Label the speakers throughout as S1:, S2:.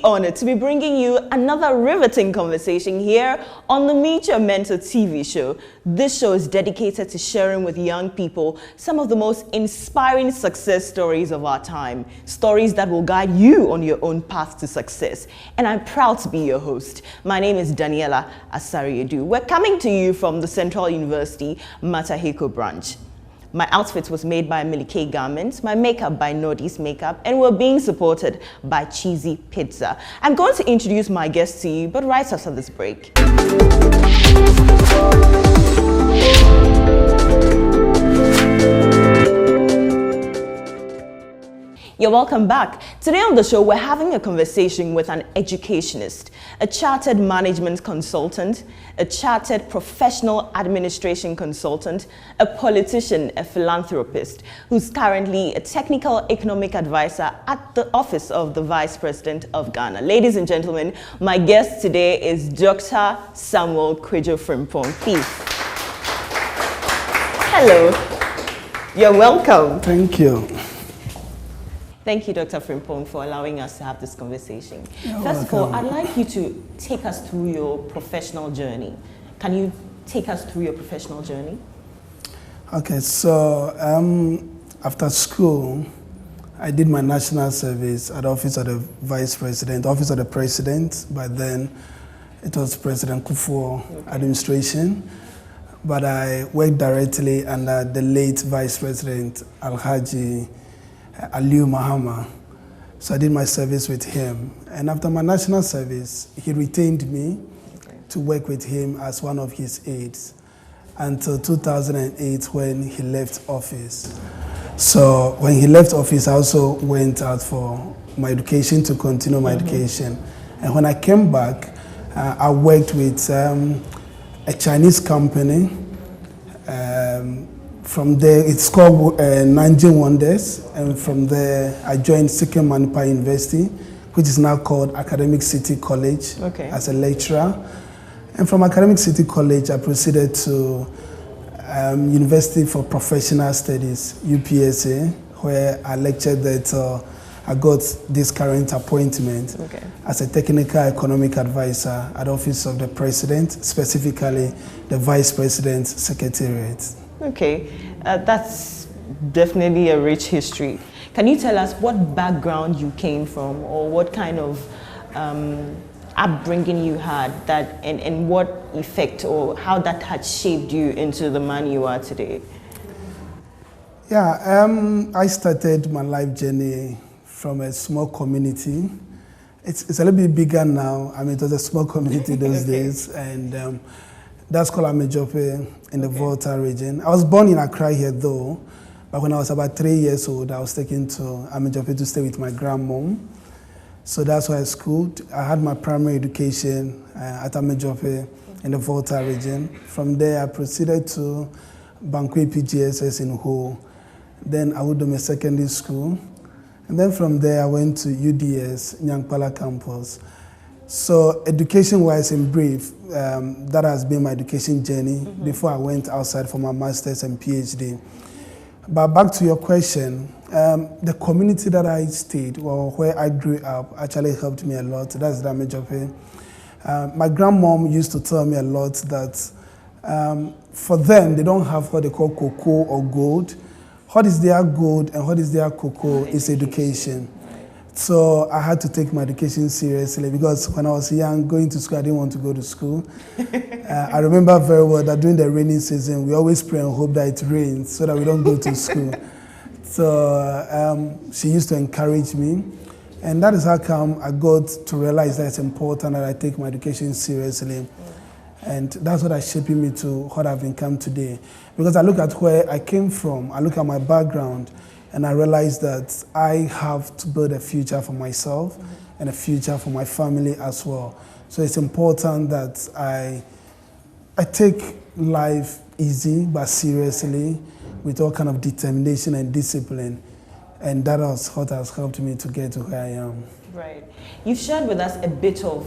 S1: truly honored to be bringing you another riveting conversation here on the Meet Your Mentor TV show. This show is dedicated to sharing with young people some of the most inspiring success stories of our time, stories that will guide you on your own path to success. And I'm proud to be your host. My name is Daniela Asariedu. We're coming to you from the Central University Mataheko branch. My outfit was made by Millie Garments, my makeup by Noddy's Makeup, and we're being supported by Cheesy Pizza. I'm going to introduce my guest to you, but right after this break. You're welcome back. Today on the show, we're having a conversation with an educationist, a chartered management consultant, a chartered professional administration consultant, a politician, a philanthropist, who's currently a technical economic advisor at the office of the Vice President of Ghana. Ladies and gentlemen, my guest today is Dr. Samuel Kwadwo Frimpong. Please. Hello. You're welcome.
S2: Thank you.
S1: Thank you, Dr. Frimpong, for allowing us to have this conversation.
S2: You're
S1: First of all,
S2: welcome.
S1: I'd like you to take us through your professional journey. Can you take us through your professional journey?
S2: Okay, so after school, I did my national service at the office of the Vice President, office of the President. By then, it was President Kufuor administration. But I worked directly under the late Vice President Alhaji Aliu Mahama. So I did my service with him. And after my national service, he retained me to work with him as one of his aides until 2008 when he left office. So when he left office, I also went out for my education to continue my education. And when I came back, I worked with a Chinese company. From there, it's called Nanjing Wonders, and from there, I joined Sikkim Manipal University, which is now called Academic City College, as a lecturer. And from Academic City College, I proceeded to University for Professional Studies, UPSA, where I lectured there till I got this current appointment as a technical economic advisor at the Office of the President, specifically the Vice President's Secretariat. Okay,
S1: that's definitely a rich history. Can you tell us what background you came from, or what kind of upbringing you had, that, and what effect or how that had shaped you into the man you are today?
S2: Yeah, I started my life journey from a small community. It's a little bit bigger now. I mean, it was a small community those days, and that's called Amejope in the Volta region. I was born in Accra here though, but when I was about 3 years old, I was taken to Amejope to stay with my grandmom. So that's where I schooled. I had my primary education at Amejope in the Volta region. From there, I proceeded to Bankwe PGSS in Ho. Then I would do my secondary school. And then from there, I went to UDS, Nyankpala campus. So education-wise, in brief, that has been my education journey before I went outside for my master's and PhD. But back to your question, the community that I stayed, or where I grew up, actually helped me a lot. That's Damejope. My grandmom used to tell me a lot that for them, they don't have what they call cocoa or gold. What is their gold and what is their cocoa is education. So I had to take my education seriously because when I was young, going to school, I didn't want to go to school. I remember very well that during the rainy season, we always pray and hope that it rains so that we don't go to school. So she used to encourage me. And that is how come I got to realize that it's important that I take my education seriously. And that's what has shaped me to what I've become today. Because I look at where I came from, I look at my background, and I realized that I have to build a future for myself and a future for my family as well. So it's important that I take life easy but seriously with all kind of determination and discipline. And that is what has helped me to get to where I am.
S1: Right. You've shared with us a bit or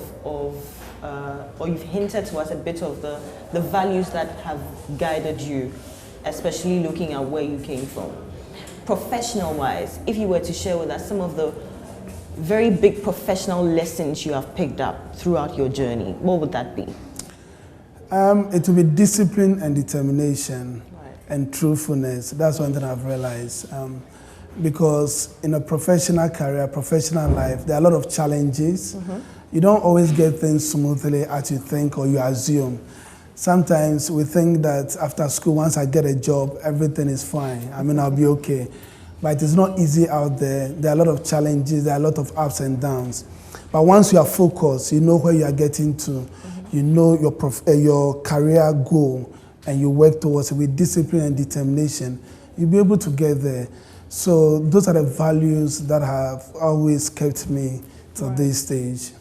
S1: you've hinted to us a bit of the values that have guided you, especially looking at where you came from. Professional-wise, if you were to share with us some of the very big professional lessons you have picked up throughout your journey, what would that be?
S2: It will be discipline and determination, right, and truthfulness. That's one thing I've realized. Because in a professional career, professional life, there are a lot of challenges. You don't always get things smoothly as you think or you assume. Sometimes we think that after school, once I get a job, everything is fine. I mean, I'll be okay. But it's not easy out there. There are a lot of challenges, there are a lot of ups and downs. But once you are focused, you know where you are getting to, you know your career goal, and you work towards it with discipline and determination, you'll be able to get there. So those are the values that have always kept me to this stage.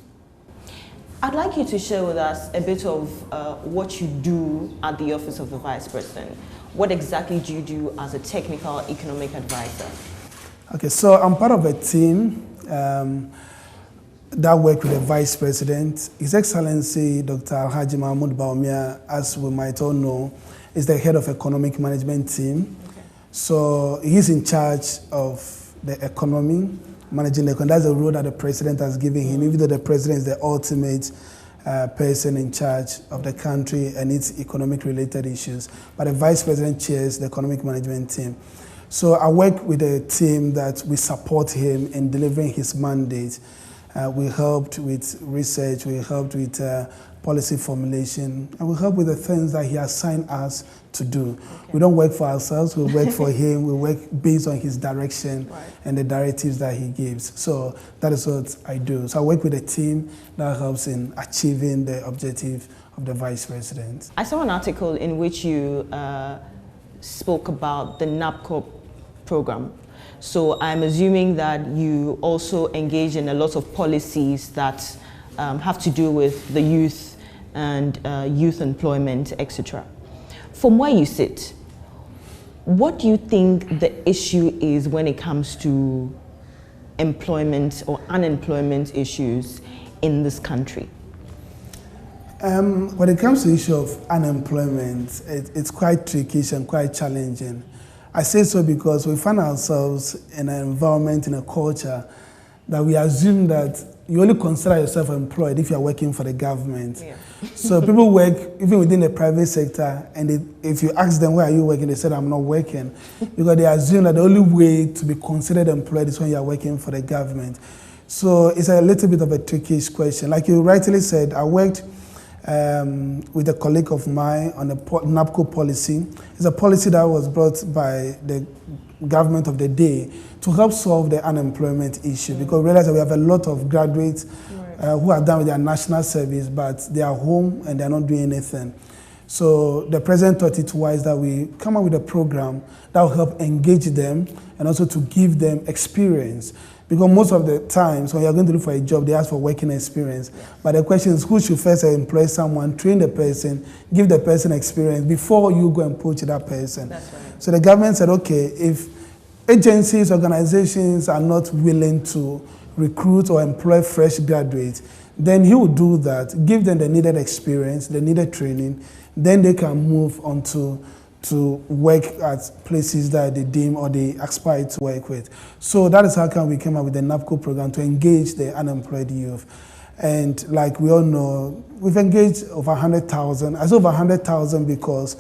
S1: I'd like you to share with us a bit of what you do at the Office of the Vice President. What exactly do you do as a technical economic advisor? Okay, so I'm part of a team that work with the Vice President. His Excellency Dr. Alhaji Mahmoud Baumia, as we might all know, is the head of economic management team. So he's in charge of the economy, managing the economy. That's the role that the president has given him, even though the president is the ultimate person in charge of the country and its economic related issues. But the vice president chairs the economic management team. So I work with a team that we support him in delivering his mandate. We helped with research, we helped with policy formulation, and we help with the things that he assigned us to do. Okay. We don't work for ourselves, we work for him, we work based on his direction, right, and the directives that he gives. So that is what I do. So I work with a team that helps in achieving the objective of the vice president. I saw an article in which you spoke about the NAPCO program. So I'm assuming that you also engage in a lot of policies that have to do with the youth and youth employment, etc. From where you sit, what do you think the issue is when it comes to employment or unemployment issues in this country? When it comes to the issue of unemployment, it's quite tricky and quite challenging. I say so because we find ourselves in an environment, in a culture, that we assume that you only consider yourself employed if you're working for the government. Yeah. So people work even within the private sector, and if you ask them, where are you working, they said, I'm not working. Because they assume that the only way to be considered employed is when you're working for the government. So it's a little bit of a trickish question. Like you rightly said, I worked with a colleague of mine on the NAPCO policy. It's a policy that was brought by the government of the day to help solve the unemployment issue, because we realize that we have a lot of graduates who are done with their national service, but they are home and they're not doing anything. So the president thought it wise that we come up with a program that will help engage them and also to give them experience. Because most of the times when you're going to look for a job, they ask for working experience. But the question is, who should first employ someone, train the person, give the person experience before you go and poach that person? That's right. So the government said, okay, if agencies, organizations are not willing to recruit or employ fresh graduates, then he will do that, give them the needed experience, the needed training, then they can move on to work at places that they deem or they aspire to work with. So that is how come we came up with the NAPCO program to engage the unemployed youth. And like we all know, we've engaged over 100,000. I say over 100,000 because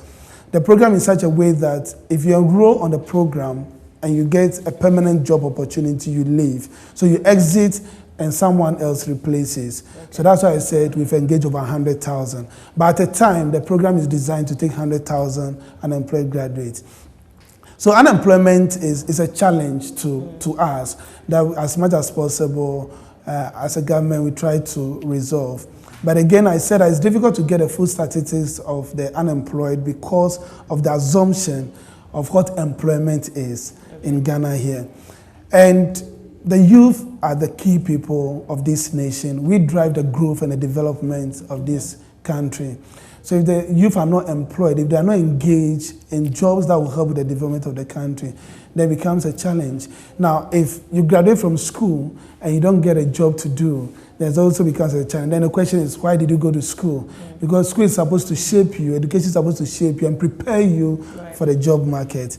S1: the program is such a way that if you enroll on the program and you get a permanent job opportunity, you leave. So you exit and someone else replaces. Okay. So that's why I said we've engaged over 100,000. But at the time, the program is designed to take 100,000 unemployed graduates. So unemployment is a challenge to us that as much as possible, as a government, we try to resolve. But again, I said that it's difficult to get the full statistics of the unemployed because of the assumption of what employment is in Ghana here. And the youth are the key people of this nation. We drive the growth and the development of this country. So if the youth are not employed, if they are not engaged in jobs that will help with the development of the country, then it becomes a challenge. Now, if you graduate from school and you don't get a job to do, there's also becomes a challenge. Then the question is, why did you go to school? Because school is supposed to shape you, education is supposed to shape you and prepare you for the job market.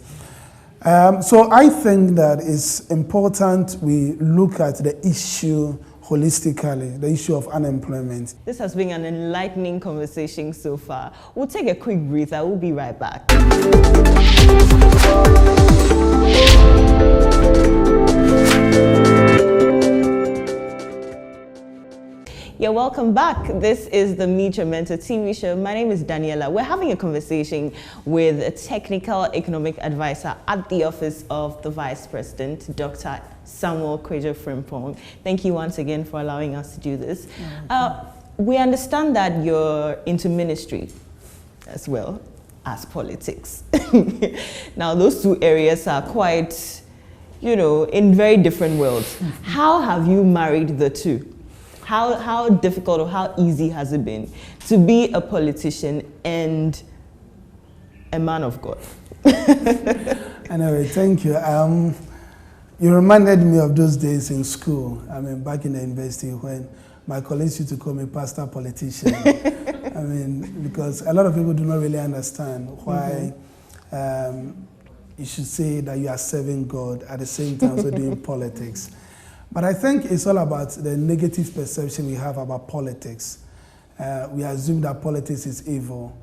S2: So I think that it's important we look at the issue holistically, the issue of unemployment.
S1: This has been an enlightening conversation so far. We'll take a quick breather. We'll be right back. Yeah, welcome back. This is the Meet Your Mentor TV show. My name is Daniela. We're having a conversation with a technical economic advisor at the office of the Vice President, Dr. Samuel Kwejo Frimpong. Thank you once again for allowing us to do this. We understand that you're into ministry as well as politics. Now, those two areas are quite, in very different worlds. How have you married the two? How difficult or how easy has it been to be a politician and a man of God?
S2: Anyway, thank you. You reminded me of those days in school. Back in the university when my colleagues used to call me pastor politician. Because a lot of people do not really understand why you should say that you are serving God at the same time also doing politics. But I think it's all about the negative perception we have about politics. We assume that politics is evil,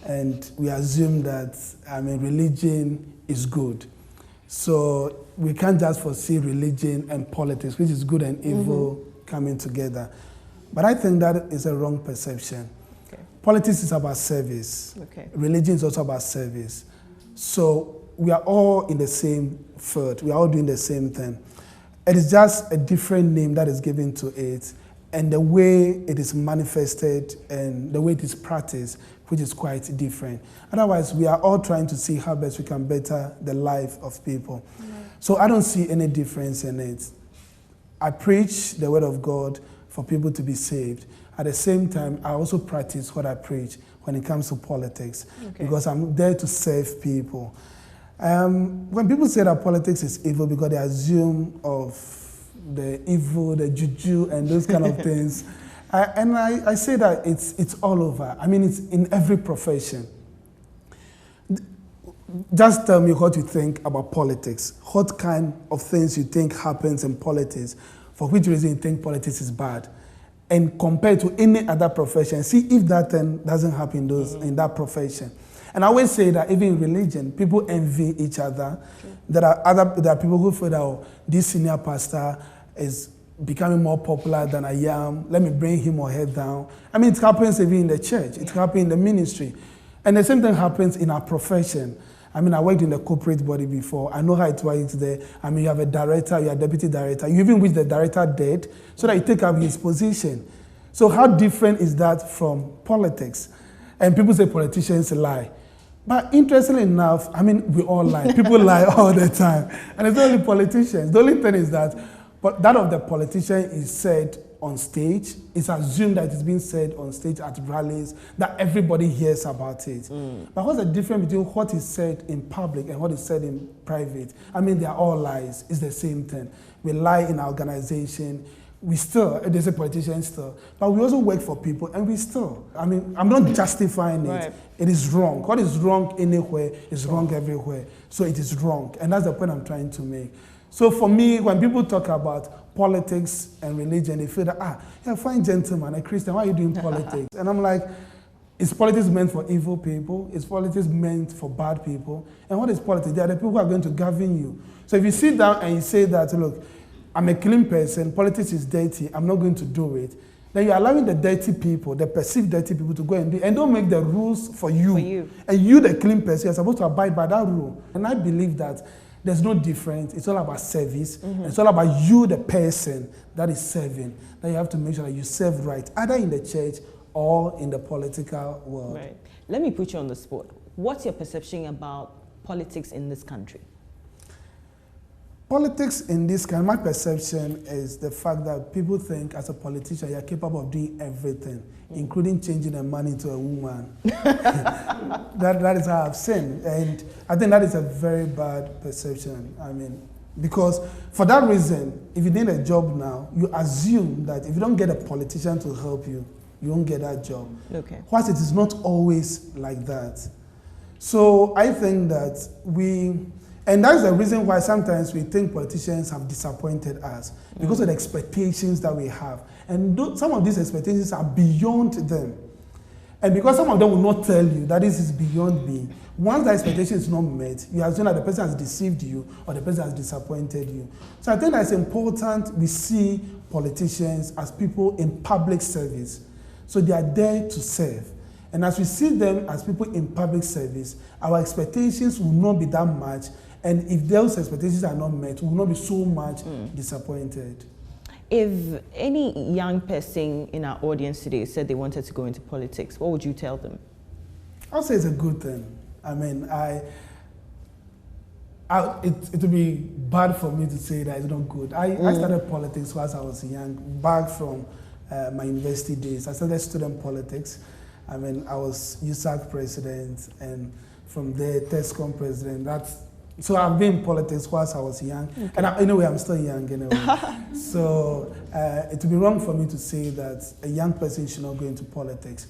S2: and we assume that religion is good. So we can't just foresee religion and politics, which is good and evil, coming together. But I think that is a wrong perception. Okay. Politics is about service. Okay. Religion is also about service. So we are all in the same field. We are all doing the same thing. It is just a different name that is given to it, and the way it is manifested and the way it is practiced, which is quite different. Otherwise, we are all trying to see how best we can better the life of people. So I don't see any difference in it. I preach the word of God for people to be saved. At the same time, I also practice what I preach when it comes to politics, because I'm there to serve people. When people say that politics is evil because they assume of the evil, the juju, and those kind of things, I say that it's all over. It's in every profession. Just tell me what you think about politics. What kind of things you think happens in politics? For which reason you think politics is bad? And compare to any other profession, see if that thing doesn't happen in that profession. And I always say that even in religion, people envy each other. There are people who feel that this senior pastor is becoming more popular than I am. Let me bring him or her down. It happens even in the church. It happens in the ministry. And the same thing happens in our profession. I worked in the corporate body before. I know how it works there. You have a director, you are deputy director. You even wish the director dead so that you take up his position. So how different is that from politics? And people say politicians lie. But interestingly enough, we all lie. People lie all the time. And it's not only politicians. The only thing is that of the politician is said on stage. It's assumed that it's being said on stage at rallies, that everybody hears about it. But what's the difference between what is said in public and what is said in private? they are all lies. It's the same thing. We lie in our organization. We still, there's a politician still, but we also work for people, and we still, I'm not justifying it. Right. It is wrong. What is wrong anywhere is wrong everywhere. So it is wrong, and that's the point I'm trying to make. So for me, when people talk about politics and religion, they feel that, you're a fine gentleman, a Christian, why are you doing politics? And I'm like, is politics meant for evil people? Is politics meant for bad people? And what is politics? They are the people who are going to govern you. So if you sit down and you say that, look, I'm a clean person, politics is dirty, I'm not going to do it, then you're allowing the dirty people, the perceived dirty people, to go and do it, and don't make the rules for you. And you, the clean person, you're supposed to abide by that rule. And I believe that there's no difference. It's all about service. It's all about you, the person that is serving. That you have to make sure that you serve right, either in the church or in the political world.
S1: Right. Let me put you on the spot. What's your perception about politics in this country?
S2: Politics in this country, my perception is the fact that people think as a politician you're capable of doing everything, including changing a man into a woman. that is how I've seen. And I think that is a very bad perception. Because for that reason, if you need a job now, you assume that if you don't get a politician to help you, you won't get that job. Okay. Whilst it is not always like that. So I think that And that's the reason why sometimes we think politicians have disappointed us, because of the expectations that we have. And some of these expectations are beyond them. And because some of them will not tell you that this is beyond me, once the expectation is not met, you assume that the person has deceived you or the person has disappointed you. So I think that it's important we see politicians as people in public service. So they are there to serve. And as we see them as people in public service, our expectations will not be that much. And if those expectations are not met, we will not be so much disappointed.
S1: If any young person in our audience today said they wanted to go into politics, what would you tell them?
S2: I'll say it's a good thing. I mean, it would be bad for me to say that it's not good. I started politics whilst I was young, back from my university days. I started student politics. I mean, I was USAC president, and from there, TESCOM president. So I've been in politics whilst I was young. Okay. And anyway, I'm still young anyway. So it would be wrong for me to say that a young person should not go into politics.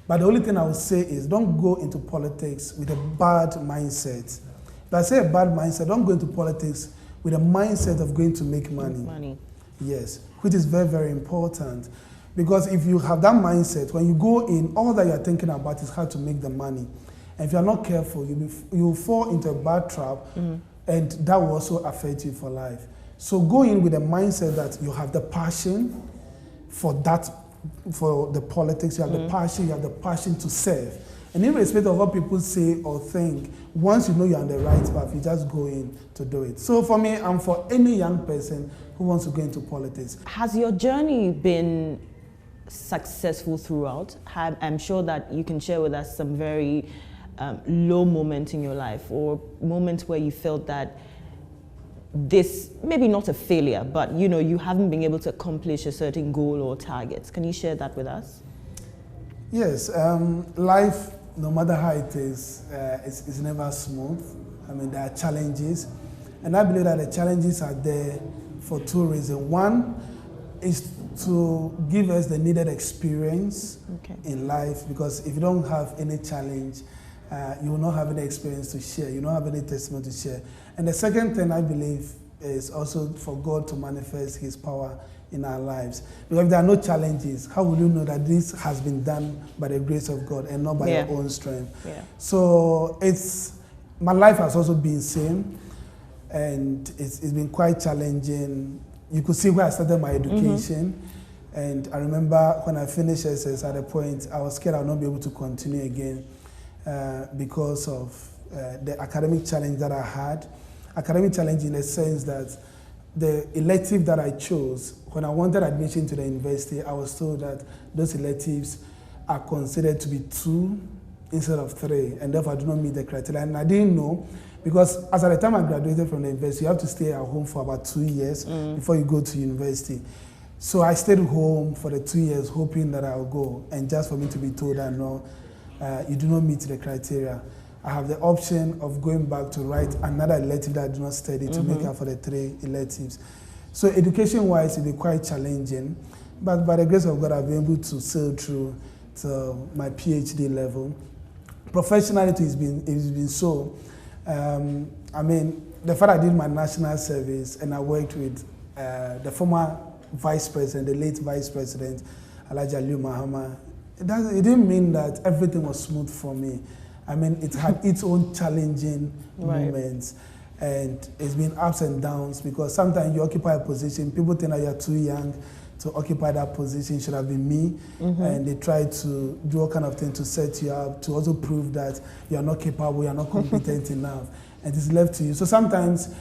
S2: But the only thing I would say is don't go into politics with a bad mindset. If I say a bad mindset, don't go into politics with a mindset of going to make money. Yes, which is very, very important. Because if you have that mindset, when you go in, all that you're thinking about is how to make the money. And if you're not careful, you will fall into a bad trap, and that will also affect you for life. So go in with a mindset that you have the passion for that, for the politics, you have the passion to serve. And irrespective of what people say or think, once you know you're on the right path, you just go in to do it. So for me, and for any young person who wants to go into politics.
S1: Has your journey been successful throughout? I'm sure that you can share with us some very low moments in your life, or moments where you felt that this, maybe not a failure, but you haven't been able to accomplish a certain goal or target. Can you share that with us?
S2: Yes, life, no matter how it is, it's never smooth. I mean, there are challenges, and I believe that the challenges are there for two reasons. One is to give us the needed experience in life, because if you don't have any challenge, you will not have any experience to share. You don't have any testimony to share. And the second thing I believe is also for God to manifest His power in our lives. Because if there are no challenges, how will you know that this has been done by the grace of God and not by your own strength? Yeah. So my life has also been same, and it's been quite challenging. You could see where I started my education. And I remember when I finished SS, at a point I was scared I would not be able to continue again because of the academic challenge that I had. Academic challenge in the sense that the elective that I chose, when I wanted admission to the university, I was told that those electives are considered to be 2 instead of 3, and therefore I do not meet the criteria. And I didn't know, because as at the time I graduated from the university, you have to stay at home for about 2 years before you go to university. So I stayed home for the 2 years hoping that I'll go, and just for me to be told that no, you do not meet the criteria. I have the option of going back to write another elective that I do not study to make up for the 3 electives. So education-wise, it'll be quite challenging, but by the grace of God, I've been able to sail through to my PhD level. Professionally, it's been so. I mean, the fact I did my national service and I worked with the former Vice President, the late Vice President, Alhaji Aliyu Mahama, it didn't mean that everything was smooth for me. I mean, it had its own challenging moments, and it's been ups and downs, because sometimes you occupy a position, people think that you're too young to occupy that position, should have been me, and they try to do all kind of things to set you up, to also prove that you're not capable, you're not competent enough, and it's left to you. So sometimes,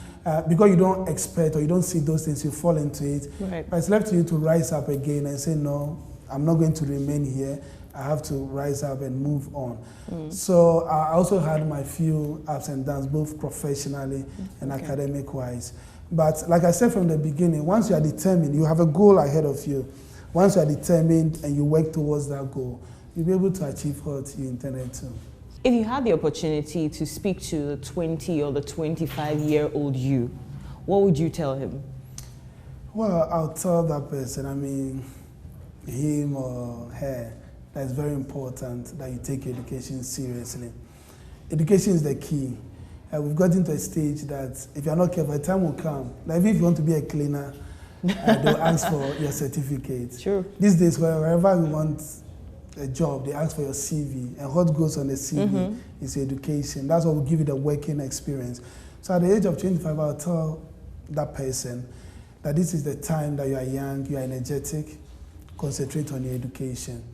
S2: because you don't expect or you don't see those things, you fall into it, but it's left to you to rise up again and say, no, I'm not going to remain here. I have to rise up and move on. So I also had my few ups and downs, both professionally and academic-wise. But like I said from the beginning, once you are determined, you have a goal ahead of you. Once you are determined and you work towards that goal, you'll be able to achieve what you intended to.
S1: If you had the opportunity to speak to the 20 or the 25-year-old you, what would you tell him?
S2: Well, I'll tell that person, I mean, him or her, that it's very important that you take education seriously. Education is the key. we've gotten to a stage that if you're not careful, a time will come. Like if you want to be a cleaner, they'll ask for your certificate.
S1: Sure.
S2: These days, wherever you want a job, they ask for your CV. And what goes on the CV is your education. That's what will give you the working experience. So at the age of 25, I'll tell that person that this is the time that you are young, you are energetic, concentrate on your education.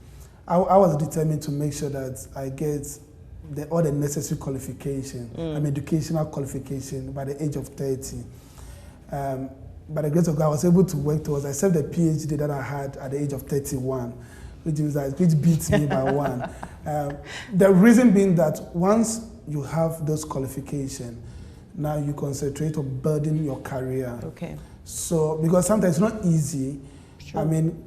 S2: I was determined to make sure that I get all the necessary qualification, educational qualification by the age of 30. By the grace of God, I was able to work towards, I served the PhD that I had at the age of 31, which beats me by one. The reason being that once you have those qualifications, now you concentrate on building your career.
S1: Okay.
S2: So, because sometimes it's not easy,
S1: Sure.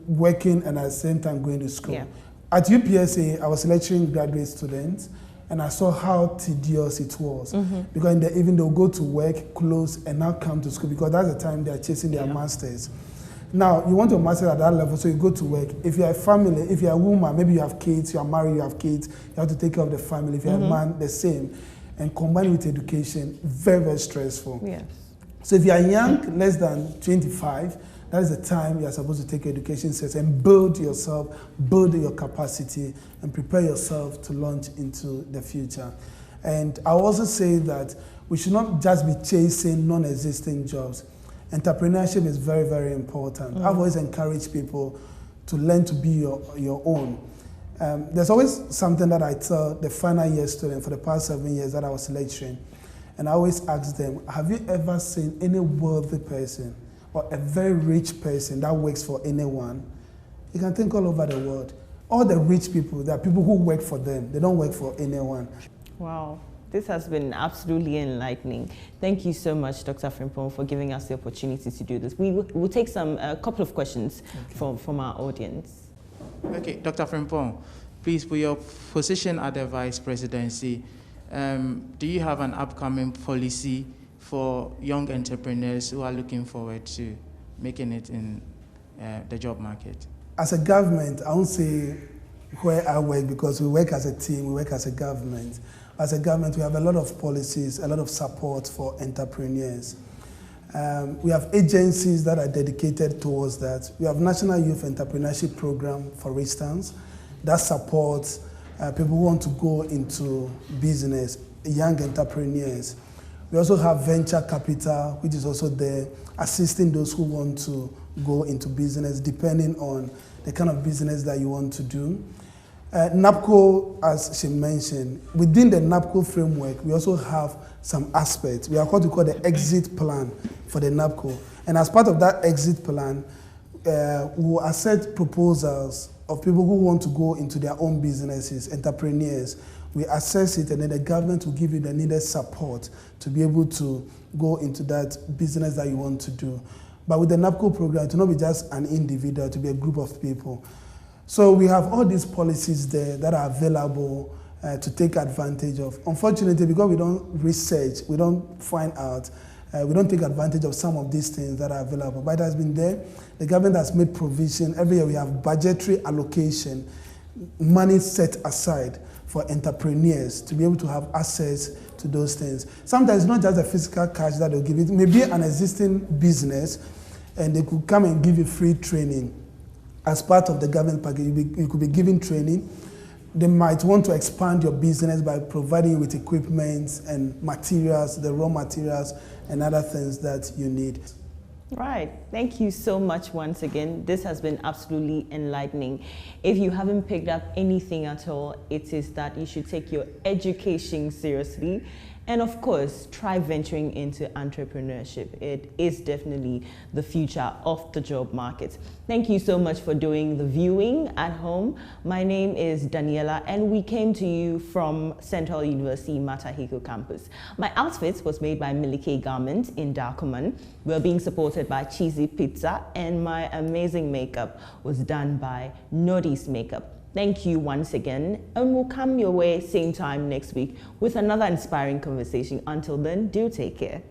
S2: working and at the same time going to school.
S1: Yeah.
S2: At UPSA, I was lecturing graduate students, and I saw how tedious it was. Because in the evening, they'll go to work, close, and now come to school, because that's the time they're chasing their masters. Now, you want your master at that level, so you go to work. If you're a family, if you're a woman, maybe you have kids, you are married, you have kids, you have to take care of the family. If you're a man, the same. And combined with education, very, very stressful.
S1: Yes.
S2: So if you are young, less than 25, that is the time you are supposed to take your education sets and build yourself, build your capacity, and prepare yourself to launch into the future. And I also say that we should not just be chasing non-existing jobs. Entrepreneurship is very, very important. I've always encouraged people to learn to be your own. There's always something that I tell the final year student for the past 7 years that I was lecturing. And I always ask them, have you ever seen any wealthy person or a very rich person that works for anyone? You can think all over the world. All the rich people, there are people who work for them. They don't work for anyone.
S1: Wow. This has been absolutely enlightening. Thank you so much, Dr. Frimpong, for giving us the opportunity to do this. We will take a couple of questions from our audience.
S3: Okay, Dr. Frimpong, please, for your position at the Vice Presidency, do you have an upcoming policy for young entrepreneurs who are looking forward to making it in the job market?
S2: As a government, I won't say where I work, because we work as a team, we work as a government. As a government, we have a lot of policies, a lot of support for entrepreneurs. We have agencies that are dedicated towards that. We have National Youth Entrepreneurship Program, for instance, that supports people who want to go into business, young entrepreneurs. We also have venture capital, which is also there, assisting those who want to go into business, depending on the kind of business that you want to do. NAPCO, as she mentioned, within the NAPCO framework, we also have some aspects. We have what we call the exit plan for the NAPCO. And as part of that exit plan, we will accept proposals of people who want to go into their own businesses, entrepreneurs. We assess it, and then the government will give you the needed support to be able to go into that business that you want to do. But with the NAPCO program, it will not be just an individual, to be a group of people. So we have all these policies there that are available to take advantage of. Unfortunately, because we don't research, we don't find out, we don't take advantage of some of these things that are available. But it has been there. The government has made provision. Every year we have budgetary allocation, money set aside for entrepreneurs to be able to have access to those things. Sometimes it's not just the physical cash that they'll give it. Maybe an existing business, and they could come and give you free training. As part of the government package, you could be given training. They might want to expand your business by providing you with equipment and materials, the raw materials, and other things that you need.
S1: Right. Thank you so much once again. This has been absolutely enlightening. If you haven't picked up anything at all, it is that you should take your education seriously. And of course, try venturing into entrepreneurship. It is definitely the future of the job market. Thank you so much for doing the viewing at home. My name is Daniela, and we came to you from Central University Matahiko campus. My outfit was made by Milike Garment in Darkuman. We're being supported by Cheesy Pizza, and my amazing makeup was done by Nodi's Makeup. Thank you once again, and we'll come your way same time next week with another inspiring conversation. Until then, do take care.